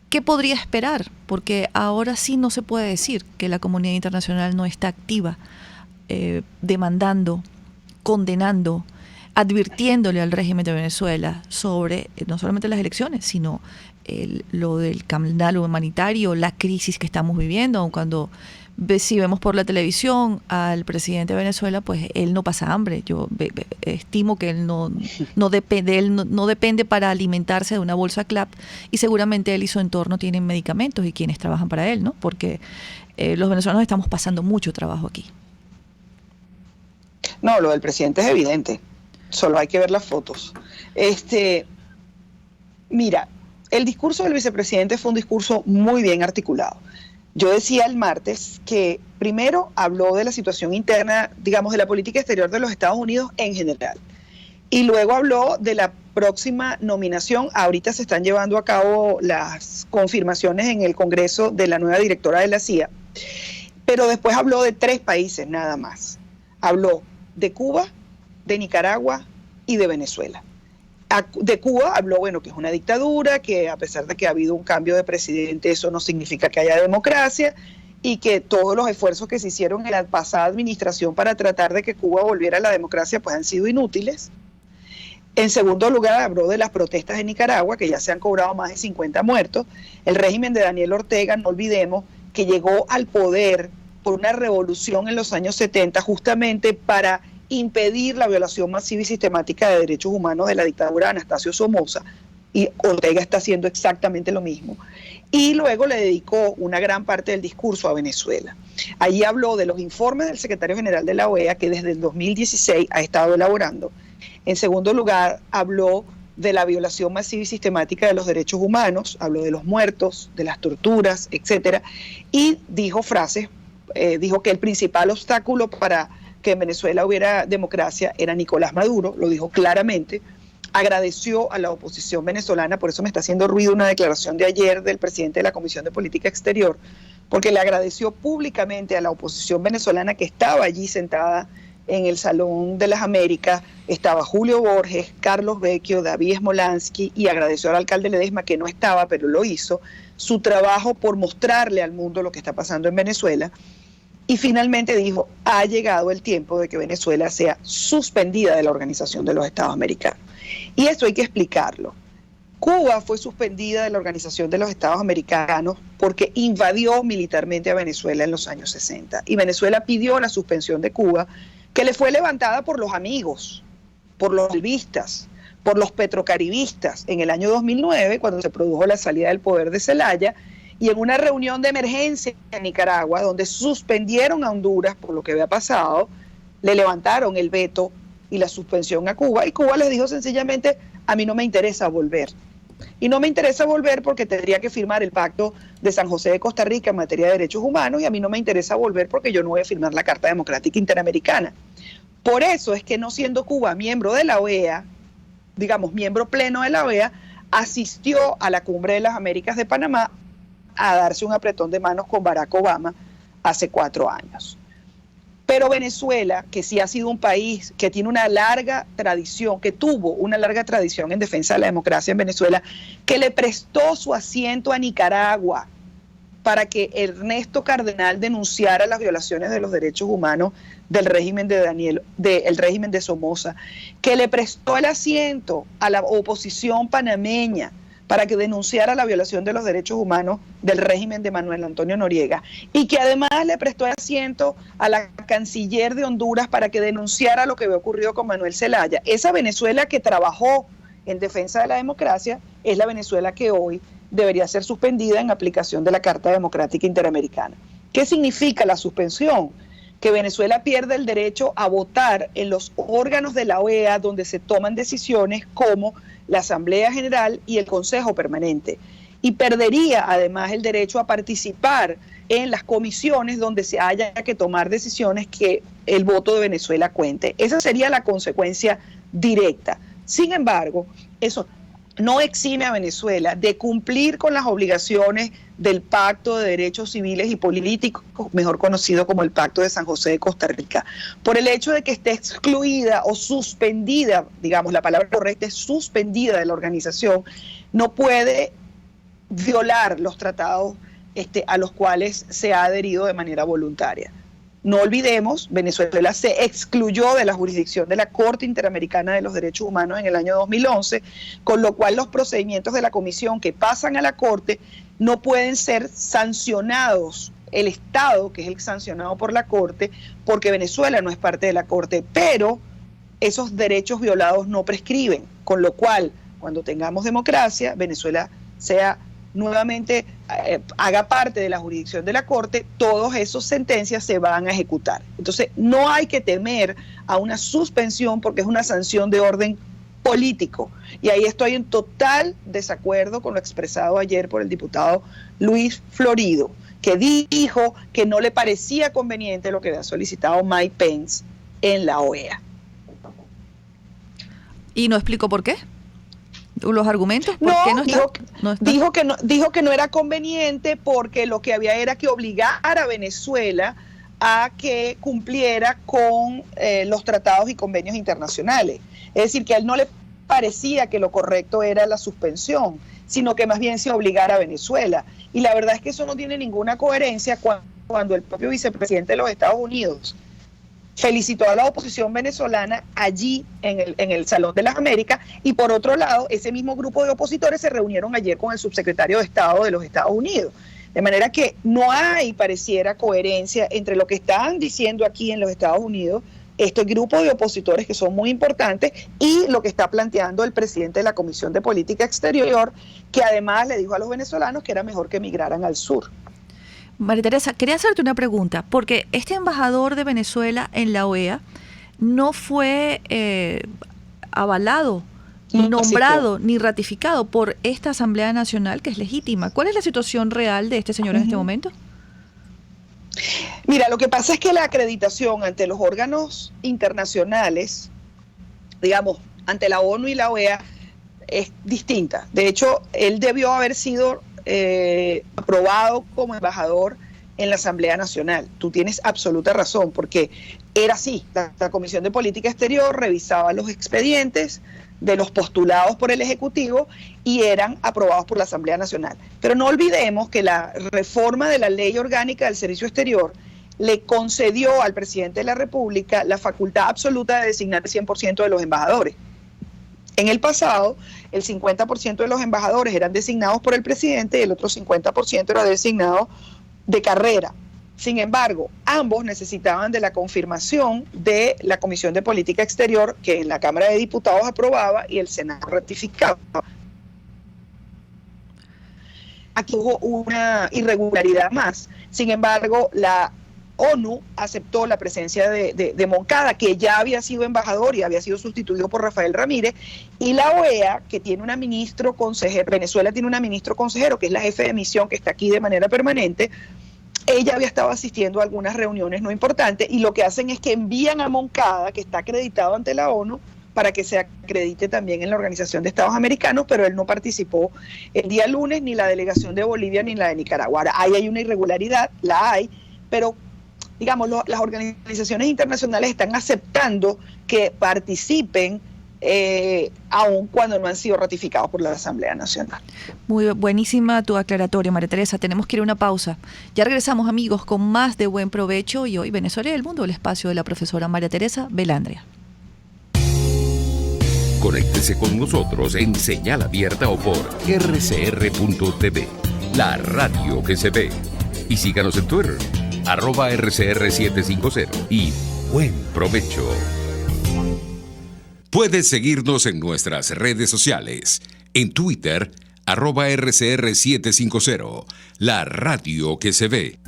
[SPEAKER 3] qué podría esperar? Porque ahora sí no se puede decir que la comunidad internacional no está activa, demandando, condenando, advirtiéndole al régimen de Venezuela sobre no solamente las elecciones, sino lo del canal humanitario, la crisis que estamos viviendo. Aun cuando si vemos por la televisión al presidente de Venezuela, pues él no pasa hambre. Yo estimo que él no depende para alimentarse de una bolsa CLAP, y seguramente él y su entorno tienen medicamentos y quienes trabajan para él, ¿no? Porque los venezolanos estamos pasando mucho trabajo aquí.
[SPEAKER 4] No, lo del presidente es evidente. Solo hay que ver las fotos. Mira, el discurso del vicepresidente fue un discurso muy bien articulado. Yo decía el martes que primero habló de la situación interna, digamos, de la política exterior de los Estados Unidos en general. Y luego habló de la próxima nominación. Ahorita se están llevando a cabo las confirmaciones en el Congreso de la nueva directora de la CIA. Pero después habló de 3 países nada más. Habló de Cuba, de Nicaragua y de Venezuela. De Cuba habló, bueno, que es una dictadura, que a pesar de que ha habido un cambio de presidente, eso no significa que haya democracia, y que todos los esfuerzos que se hicieron en la pasada administración para tratar de que Cuba volviera a la democracia pues han sido inútiles. En segundo lugar, habló de las protestas en Nicaragua, que ya se han cobrado más de 50 muertos. El régimen de Daniel Ortega, no olvidemos, que llegó al poder por una revolución en los años 70 justamente para impedir la violación masiva y sistemática de derechos humanos de la dictadura de Anastasio Somoza. y Ortega está haciendo exactamente lo mismo. Y luego le dedicó una gran parte del discurso a Venezuela. Allí habló de los informes del secretario general de la OEA que desde el 2016 ha estado elaborando. En segundo lugar, habló de la violación masiva y sistemática de los derechos humanos, habló de los muertos, de las torturas, etcétera, y dijo dijo que el principal obstáculo para que en Venezuela hubiera democracia era Nicolás Maduro, lo dijo claramente. Agradeció a la oposición venezolana, por eso me está haciendo ruido una declaración de ayer del presidente de la Comisión de Política Exterior, porque le agradeció públicamente a la oposición venezolana que estaba allí sentada en el Salón de las Américas, estaba Julio Borges, Carlos Vecchio, David Smolansky, y agradeció al alcalde Ledesma, que no estaba, pero lo hizo, su trabajo por mostrarle al mundo lo que está pasando en Venezuela. Y finalmente dijo, ha llegado el tiempo de que Venezuela sea suspendida de la Organización de los Estados Americanos. Y esto hay que explicarlo. Cuba fue suspendida de la Organización de los Estados Americanos porque invadió militarmente a Venezuela en los años 60. Y Venezuela pidió la suspensión de Cuba, que le fue levantada por los amigos, por los alvistas, por los petrocaribistas en el año 2009, cuando se produjo la salida del poder de Zelaya, y en una reunión de emergencia en Nicaragua, donde suspendieron a Honduras por lo que había pasado, le levantaron el veto y la suspensión a Cuba, y Cuba les dijo sencillamente, a mí no me interesa volver. Y no me interesa volver porque tendría que firmar el Pacto de San José de Costa Rica en materia de derechos humanos, y a mí no me interesa volver porque yo no voy a firmar la Carta Democrática Interamericana. Por eso es que, no siendo Cuba miembro de la OEA, digamos miembro pleno de la OEA, asistió a la Cumbre de las Américas de Panamá a darse un apretón de manos con Barack Obama hace 4 años. Pero Venezuela, que sí ha sido un país que tiene una larga tradición, que tuvo una larga tradición en defensa de la democracia en Venezuela, que le prestó su asiento a Nicaragua para que Ernesto Cardenal denunciara las violaciones de los derechos humanos del régimen del régimen de Somoza, que le prestó el asiento a la oposición panameña para que denunciara la violación de los derechos humanos del régimen de Manuel Antonio Noriega, y que además le prestó asiento a la canciller de Honduras para que denunciara lo que había ocurrido con Manuel Zelaya. Esa Venezuela que trabajó en defensa de la democracia es la Venezuela que hoy debería ser suspendida en aplicación de la Carta Democrática Interamericana. ¿Qué significa la suspensión? Que Venezuela pierde el derecho a votar en los órganos de la OEA donde se toman decisiones como la Asamblea General y el Consejo Permanente, y perdería además el derecho a participar en las comisiones donde se haya que tomar decisiones que el voto de Venezuela cuente. Esa sería la consecuencia directa. Sin embargo, eso no exime a Venezuela de cumplir con las obligaciones del Pacto de Derechos Civiles y Políticos, mejor conocido como el Pacto de San José de Costa Rica, por el hecho de que esté excluida o suspendida, digamos, la palabra correcta es suspendida de la organización, no puede violar los tratados a los cuales se ha adherido de manera voluntaria. No olvidemos, Venezuela se excluyó de la jurisdicción de la Corte Interamericana de los Derechos Humanos en el año 2011, con lo cual los procedimientos de la Comisión que pasan a la Corte no pueden ser sancionados, el Estado, que es el sancionado por la Corte, porque Venezuela no es parte de la Corte, pero esos derechos violados no prescriben, con lo cual, cuando tengamos democracia, Venezuela sea nuevamente haga parte de la jurisdicción de la Corte, todas esas sentencias se van a ejecutar. Entonces, no hay que temer a una suspensión porque es una sanción de orden político. Y ahí estoy en total desacuerdo con lo expresado ayer por el diputado Luis Florido, que dijo que no le parecía conveniente lo que había solicitado Mike Pence en la OEA.
[SPEAKER 3] ¿Y no explicó por qué? ¿Los argumentos? ¿Por qué no está?
[SPEAKER 4] Dijo que no era conveniente porque lo que había era que obligar a Venezuela a que cumpliera con los tratados y convenios internacionales. Es decir, que a él no le parecía que lo correcto era la suspensión, sino que más bien se obligara a Venezuela. Y la verdad es que eso no tiene ninguna coherencia cuando el propio vicepresidente de los Estados Unidos felicitó a la oposición venezolana allí en el Salón de las Américas, y por otro lado, ese mismo grupo de opositores se reunieron ayer con el subsecretario de Estado de los Estados Unidos. De manera que no hay, pareciera, coherencia entre lo que están diciendo aquí en los Estados Unidos este grupo de opositores que son muy importantes y lo que está planteando el presidente de la Comisión de Política Exterior, que además le dijo a los venezolanos que era mejor que emigraran al sur.
[SPEAKER 3] María Teresa, quería hacerte una pregunta, porque este embajador de Venezuela en la OEA no fue avalado, nombrado ni ratificado por esta Asamblea Nacional, que es legítima. ¿Cuál es la situación real de este señor en este momento?
[SPEAKER 4] Mira, lo que pasa es que la acreditación ante los órganos internacionales, digamos, ante la ONU y la OEA, es distinta. De hecho, él debió haber sido aprobado como embajador en la Asamblea Nacional. Tú tienes absoluta razón, porque era así. La Comisión de Política Exterior revisaba los expedientes de los postulados por el Ejecutivo y eran aprobados por la Asamblea Nacional. Pero no olvidemos que la reforma de la Ley Orgánica del Servicio Exterior le concedió al presidente de la República la facultad absoluta de designar el 100% de los embajadores. En el pasado, el 50% de los embajadores eran designados por el presidente y el otro 50% era designado de carrera. Sin embargo, ambos necesitaban de la confirmación de la Comisión de Política Exterior, que en la Cámara de Diputados aprobaba y el Senado ratificaba. Aquí hubo una irregularidad más. Sin embargo, la ONU aceptó la presencia de Moncada, que ya había sido embajador y había sido sustituido por Rafael Ramírez, y la OEA, que tiene una ministro consejero, Venezuela tiene una ministro consejero, que es la jefe de misión, que está aquí de manera permanente. Ella había estado asistiendo a algunas reuniones no importantes, y lo que hacen es que envían a Moncada, que está acreditado ante la ONU, para que se acredite también en la Organización de Estados Americanos, pero él no participó el día lunes, ni la delegación de Bolivia ni la de Nicaragua. Ahora, ahí hay una irregularidad, la hay, pero digamos, las organizaciones internacionales están aceptando que participen aun cuando no han sido ratificados por la Asamblea Nacional.
[SPEAKER 3] Muy buenísima tu aclaratoria, María Teresa. Tenemos que ir a una pausa. Ya regresamos, amigos, con más de Buen Provecho y hoy Venezuela y el Mundo, el espacio de la profesora María Teresa Belandria.
[SPEAKER 2] Conéctese con nosotros en señal abierta o por rcr.tv, la radio que se ve. Y síganos en Twitter, @RCR750 y buen provecho. Puedes seguirnos en nuestras redes sociales. En Twitter, @RCR750, la radio que se ve.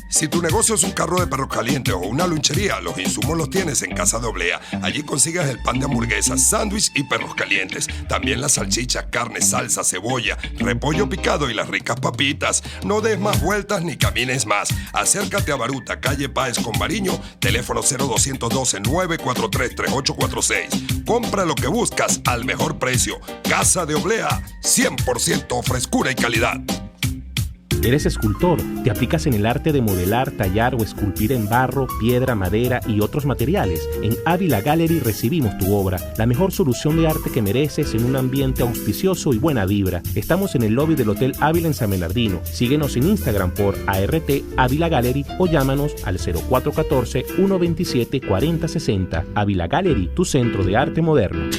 [SPEAKER 6] Si tu negocio es un carro de perros calientes o una lunchería, los insumos los tienes en Casa de Oblea. Allí consigues el pan de hamburguesas, sándwich y perros calientes. También las salchichas, carne, salsa, cebolla, repollo picado y las ricas papitas. No des más vueltas ni camines más. Acércate a Baruta, calle Páez con Mariño, teléfono 0212-943-3846. Compra lo que buscas al mejor precio. Casa de Oblea, 100% frescura y calidad.
[SPEAKER 11] ¿Eres escultor? ¿Te aplicas en el arte de modelar, tallar o esculpir en barro, piedra, madera y otros materiales? En Ávila Gallery recibimos tu obra, la mejor solución de arte que mereces en un ambiente auspicioso y buena vibra. Estamos en el lobby del Hotel Ávila en San Bernardino. Síguenos en Instagram por ART Ávila Gallery o llámanos al 0414-127-4060. Ávila Gallery, tu centro de arte moderno.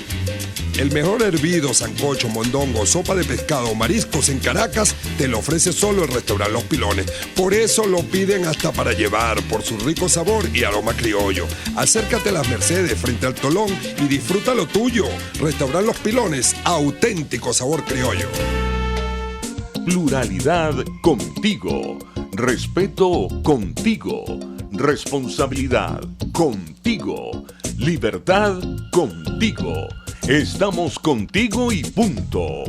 [SPEAKER 6] El mejor hervido, sancocho, mondongo, sopa de pescado o mariscos en Caracas te lo ofrece solo el restaurante Los Pilones. Por eso lo piden hasta para llevar, por su rico sabor y aroma criollo. Acércate a Las Mercedes frente al Tolón y disfruta lo tuyo. Restaurante Los Pilones, auténtico sabor criollo.
[SPEAKER 1] Pluralidad contigo. Respeto contigo. Responsabilidad contigo. Libertad contigo. Estamos contigo y punto.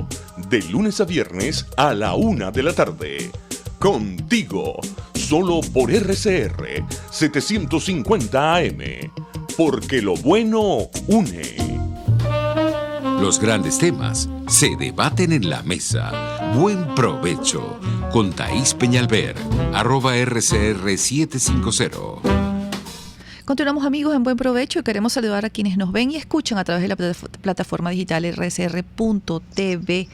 [SPEAKER 1] De lunes a viernes a la 1 de la tarde. Contigo. Solo por RCR 750 AM. Porque lo bueno une.
[SPEAKER 2] Los grandes temas se debaten en la mesa. Buen provecho. Con Thaís Peñalver, @RCR750.
[SPEAKER 3] Continuamos, amigos, en Buen Provecho y queremos saludar a quienes nos ven y escuchan a través de la plataforma digital rcr.tv,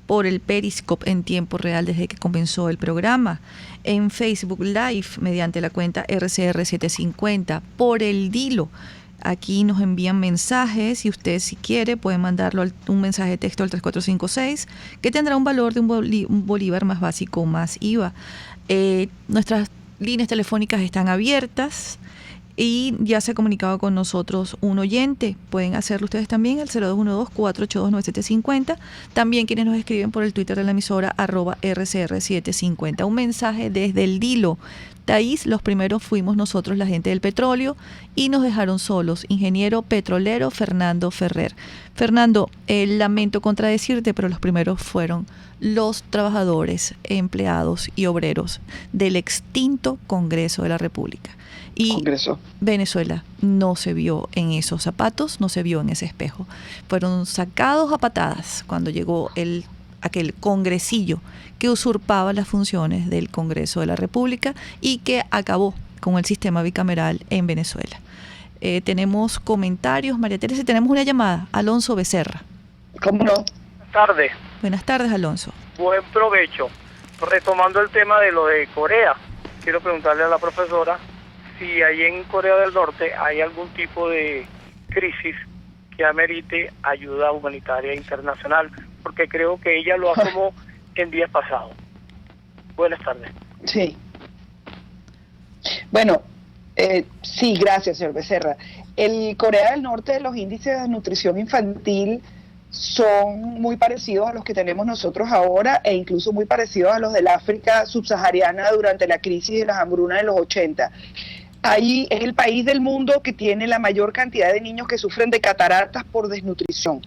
[SPEAKER 3] por el Periscope en tiempo real desde que comenzó el programa, en Facebook Live mediante la cuenta RCR750, por el Dilo. Aquí nos envían mensajes y usted, si quiere, puede mandarlo un mensaje de texto al 3456, que tendrá un valor de un bolívar más básico más IVA. Nuestras líneas telefónicas están abiertas. Y ya se ha comunicado con nosotros un oyente. Pueden hacerlo ustedes también, el 0212-482-9750. También quienes nos escriben por el Twitter de la emisora, @RCR750. Un mensaje desde el Dilo. Taís, los primeros fuimos nosotros, la gente del petróleo, y nos dejaron solos. Ingeniero petrolero Fernando Ferrer. Fernando, lamento contradecirte, pero los primeros fueron los trabajadores, empleados y obreros del extinto Congreso de la República. Y
[SPEAKER 4] Congreso.
[SPEAKER 3] Venezuela no se vio en esos zapatos, no se vio en ese espejo. Fueron sacados a patadas cuando llegó aquel congresillo que usurpaba las funciones del Congreso de la República y que acabó con el sistema bicameral en Venezuela. Tenemos comentarios, María Teresa, y tenemos una llamada. Alonso Becerra.
[SPEAKER 4] ¿Cómo no?
[SPEAKER 12] Buenas tardes.
[SPEAKER 3] Buenas tardes, Alonso.
[SPEAKER 12] Buen provecho. Retomando el tema de lo de Corea, quiero preguntarle a la profesora si ahí en Corea del Norte hay algún tipo de crisis que amerite ayuda humanitaria internacional, porque creo que ella lo asomó en días pasados. Buenas tardes.
[SPEAKER 4] Sí. Bueno, sí, gracias, señor Becerra. El Corea del Norte, los índices de nutrición infantil son muy parecidos a los que tenemos nosotros ahora e incluso muy parecidos a los del África subsahariana durante la crisis de las hambrunas de los 80. Ahí es el país del mundo que tiene la mayor cantidad de niños que sufren de cataratas por desnutrición.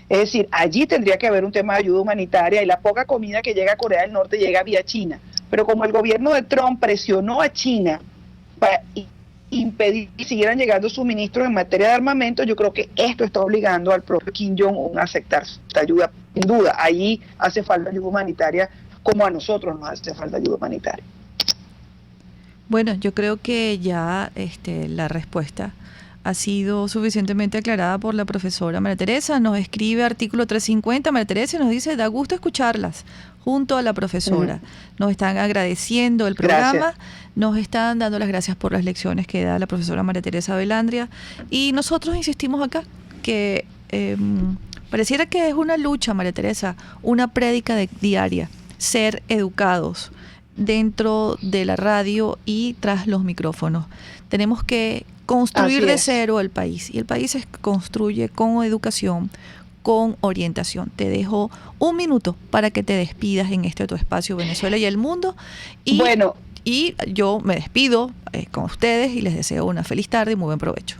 [SPEAKER 4] Es decir, allí tendría que haber un tema de ayuda humanitaria y la poca comida que llega a Corea del Norte llega vía China. Pero como el gobierno de Trump presionó a China para impedir que siguieran llegando suministros en materia de armamento, yo creo que esto está obligando al propio Kim Jong-un a aceptar esta ayuda. Sin duda, allí hace falta ayuda humanitaria como a nosotros nos hace falta ayuda humanitaria.
[SPEAKER 3] Bueno, yo creo que ya la respuesta ha sido suficientemente aclarada por la profesora María Teresa. Nos escribe artículo 350, María Teresa, y nos dice, da gusto escucharlas junto a la profesora. Nos están agradeciendo el programa,
[SPEAKER 4] gracias.
[SPEAKER 3] Nos están dando las gracias por las lecciones que da la profesora María Teresa Velandria. Y nosotros insistimos acá que pareciera que es una lucha, María Teresa, una prédica diaria, ser educados dentro de la radio y tras los micrófonos. Tenemos que construir de cero el país, y el país se construye con educación, con orientación. Te dejo un minuto para que te despidas en tu espacio Venezuela y el mundo. Y yo me despido con ustedes y les deseo una feliz tarde y muy buen provecho.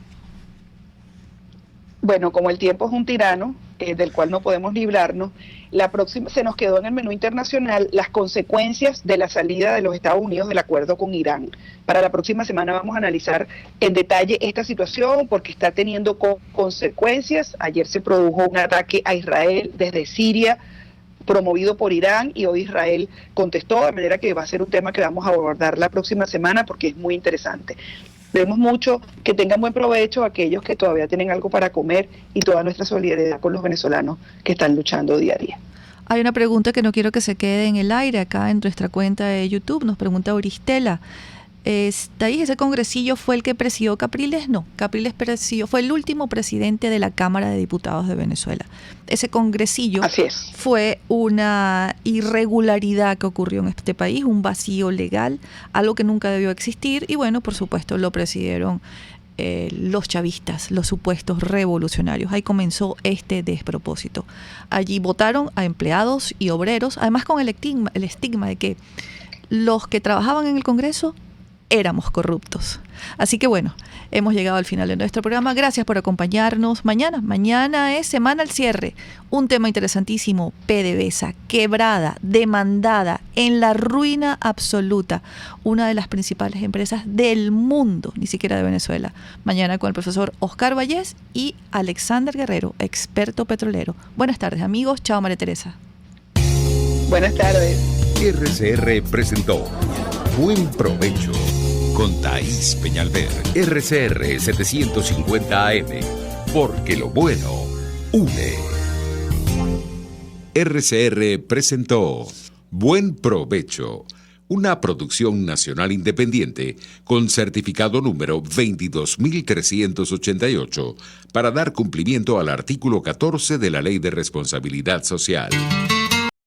[SPEAKER 4] Bueno, como el tiempo es un tirano del cual no podemos librarnos, la próxima se nos quedó en el menú internacional las consecuencias de la salida de los Estados Unidos del acuerdo con Irán. Para la próxima semana vamos a analizar en detalle esta situación porque está teniendo consecuencias. Ayer se produjo un ataque a Israel desde Siria, promovido por Irán, y hoy Israel contestó, de manera que va a ser un tema que vamos a abordar la próxima semana porque es muy interesante. Vemos mucho, que tengan buen provecho aquellos que todavía tienen algo para comer y toda nuestra solidaridad con los venezolanos que están luchando día a día.
[SPEAKER 3] Hay una pregunta que no quiero que se quede en el aire acá en nuestra cuenta de YouTube. Nos pregunta Auristela. ¿Ese congresillo fue el que presidió Capriles? No, Capriles fue el último presidente de la Cámara de Diputados de Venezuela. Ese congresillo fue una irregularidad que ocurrió en este país, un vacío legal, algo que nunca debió existir, y bueno, por supuesto lo presidieron los chavistas, los supuestos revolucionarios. Ahí comenzó este despropósito. Allí votaron a empleados y obreros, además con el estigma de que los que trabajaban en el Congreso éramos corruptos. Así que bueno, hemos llegado al final de nuestro programa. Gracias por acompañarnos. Mañana es semana al cierre. Un tema interesantísimo, PDVSA, quebrada, demandada, en la ruina absoluta. Una de las principales empresas del mundo, ni siquiera de Venezuela. Mañana con el profesor Oscar Vallés y Alexander Guerrero, experto petrolero. Buenas tardes, amigos. Chao, María Teresa.
[SPEAKER 4] Buenas tardes.
[SPEAKER 2] RCR presentó Buen Provecho con Thaís Peñalver. RCR 750 AM, porque lo bueno une. RCR presentó Buen Provecho, una producción nacional independiente con certificado número 22.388 para dar cumplimiento al artículo 14 de la Ley de Responsabilidad Social.